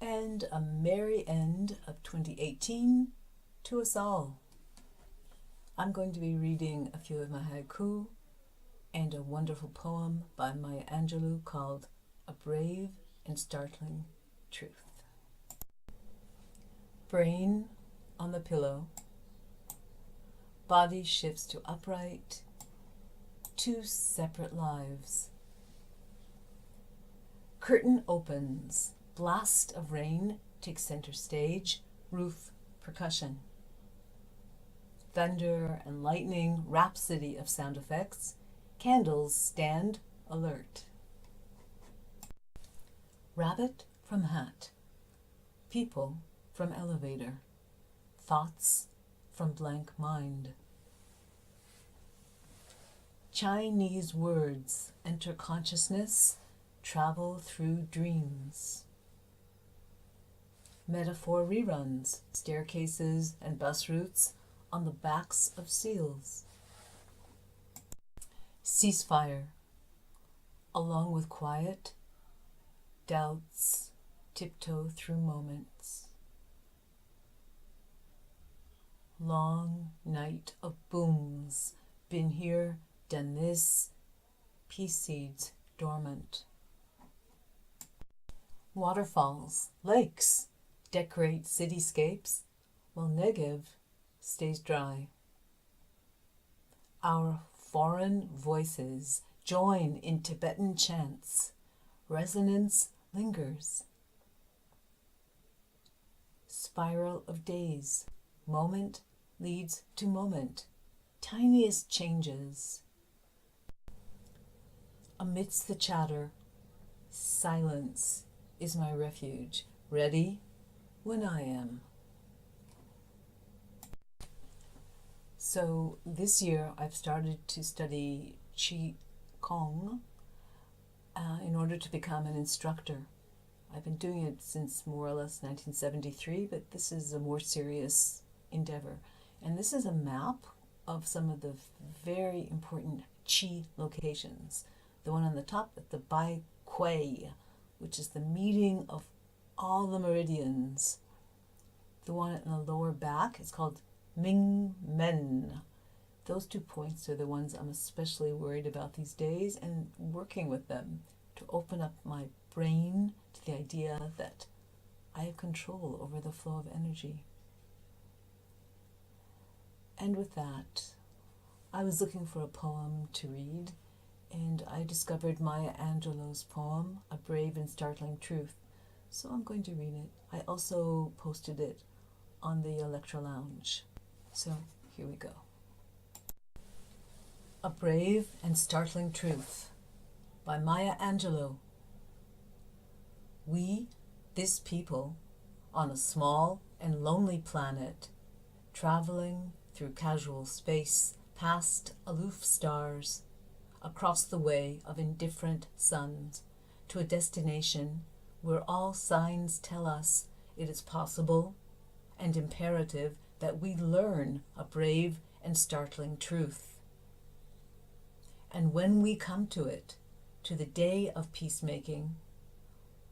And a merry end of 2018 to us all. I'm going to be reading a few of my haiku and a wonderful poem by Maya Angelou called A Brave and Startling Truth. Brain on the pillow, body shifts to upright, two separate lives. Curtain opens, blast of rain takes center stage, roof percussion. Thunder and lightning, rhapsody of sound effects, candles stand alert. Rabbit from hat, people from elevator, thoughts from blank mind. Chinese words enter consciousness, travel through dreams. Metaphor reruns, staircases and bus routes on the backs of seals. Ceasefire, along with quiet, doubts tiptoe through moments. Long night of booms, been here, done this, peace seeds dormant. Waterfalls, lakes, decorate cityscapes, while Negev stays dry. Our foreign voices join in Tibetan chants. Resonance lingers. Spiral of days, moment leads to moment, tiniest changes. Amidst the chatter, silence is my refuge, ready when I am. So this year I've started to study Qi Gong in order to become an instructor. I've been doing it since more or less 1973, but this is a more serious endeavor. And this is a map of some of the very important Qi locations. The one on the top at the Bai Kui, which is the meeting of all the meridians. The one in the lower back is called Ming Men. Those 2 points are the ones I'm especially worried about these days, and working with them to open up my brain to the idea that I have control over the flow of energy. And with that, I was looking for a poem to read, and I discovered Maya Angelou's poem, A Brave and Startling Truth. So I'm going to read it. I also posted it on the Electra Lounge. So here we go. A Brave and Startling Truth by Maya Angelou. We, this people, on a small and lonely planet, traveling through casual space, past aloof stars, across the way of indifferent suns, to a destination where all signs tell us it is possible and imperative that we learn a brave and startling truth. And when we come to it, to the day of peacemaking,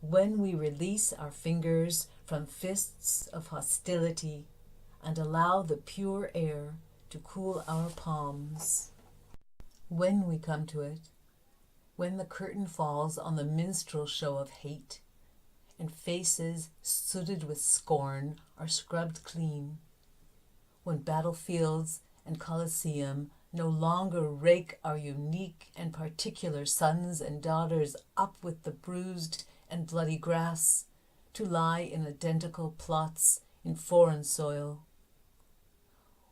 when we release our fingers from fists of hostility and allow the pure air to cool our palms, when we come to it, when the curtain falls on the minstrel show of hate, and faces sooted with scorn are scrubbed clean, when battlefields and Colosseum no longer rake our unique and particular sons and daughters up with the bruised and bloody grass, to lie in identical plots in foreign soil,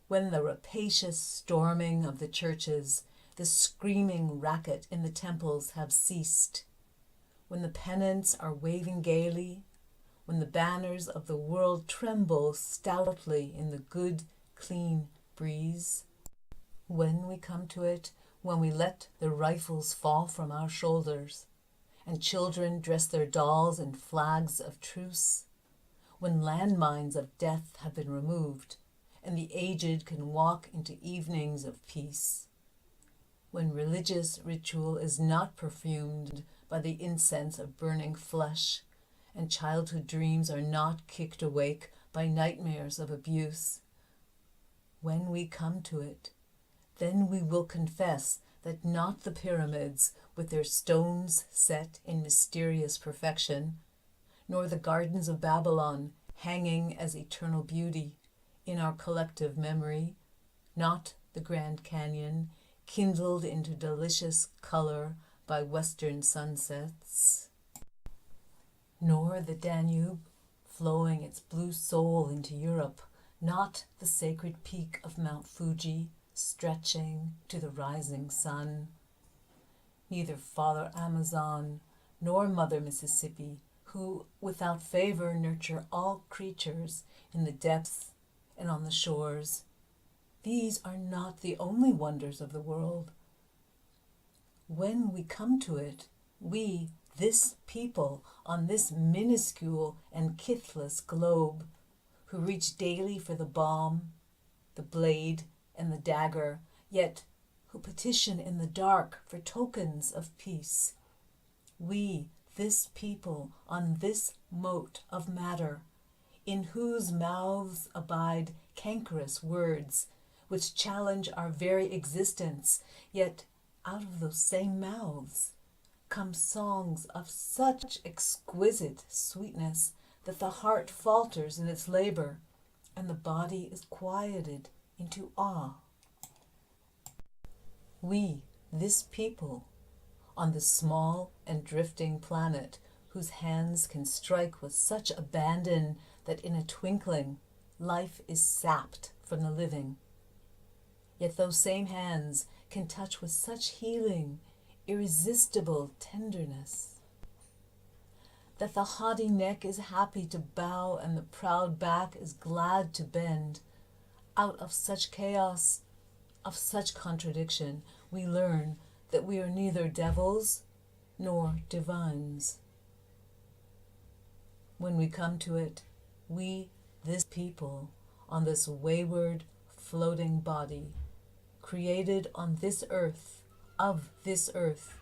when the rapacious storming of the churches, the screaming racket in the temples have ceased, when the pennants are waving gaily, when the banners of the world tremble stoutly in the good, clean breeze, when we come to it, when we let the rifles fall from our shoulders, and children dress their dolls in flags of truce, when landmines of death have been removed, and the aged can walk into evenings of peace, when religious ritual is not perfumed by the incense of burning flesh, and childhood dreams are not kicked awake by nightmares of abuse. When we come to it, then we will confess that not the pyramids with their stones set in mysterious perfection, nor the gardens of Babylon hanging as eternal beauty in our collective memory, not the Grand Canyon kindled into delicious color by western sunsets, nor the Danube flowing its blue soul into Europe, not the sacred peak of Mount Fuji stretching to the rising sun. Neither Father Amazon nor Mother Mississippi, who without favor nurture all creatures in the depths and on the shores. These are not the only wonders of the world. When we come to it, we, this people on this minuscule and kithless globe, who reach daily for the balm, the blade, and the dagger, yet who petition in the dark for tokens of peace. We, this people on this mote of matter, in whose mouths abide cankerous words, which challenge our very existence, yet out of those same mouths come songs of such exquisite sweetness that the heart falters in its labor, and the body is quieted into awe. We, this people, on this small and drifting planet, whose hands can strike with such abandon that in a twinkling life is sapped from the living. Yet those same hands can touch with such healing, irresistible tenderness, that the haughty neck is happy to bow and the proud back is glad to bend. Out of such chaos, of such contradiction, we learn that we are neither devils nor divines. When we come to it, we, this people, on this wayward, floating body, created on this earth, of this earth,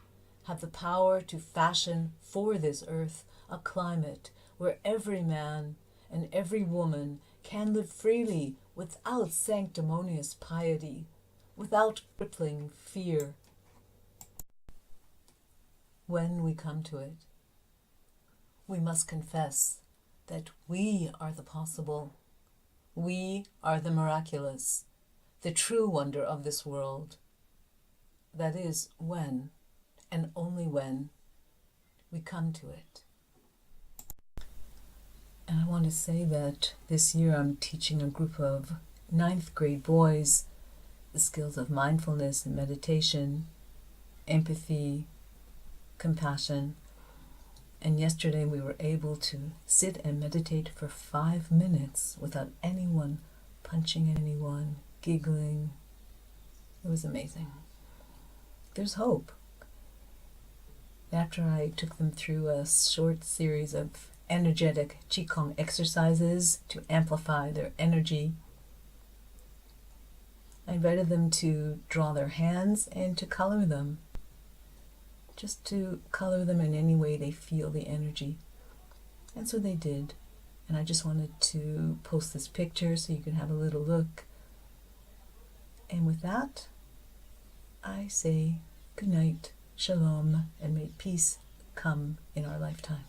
have the power to fashion for this earth a climate where every man and every woman can live freely without sanctimonious piety, without crippling fear. When we come to it, we must confess that we are the possible, we are the miraculous, the true wonder of this world. That is when, and only when, we come to it. And I want to say that this year I'm teaching a group of 9th grade boys the skills of mindfulness and meditation, empathy, compassion. And yesterday we were able to sit and meditate for 5 minutes without anyone punching anyone, giggling. It was amazing. There's hope. After I took them through a short series of energetic Qigong exercises to amplify their energy, I invited them to draw their hands and to color them. Just to color them in any way they feel the energy. And so they did. And I just wanted to post this picture so you can have a little look. And with that, I say good night, shalom, and may peace come in our lifetime.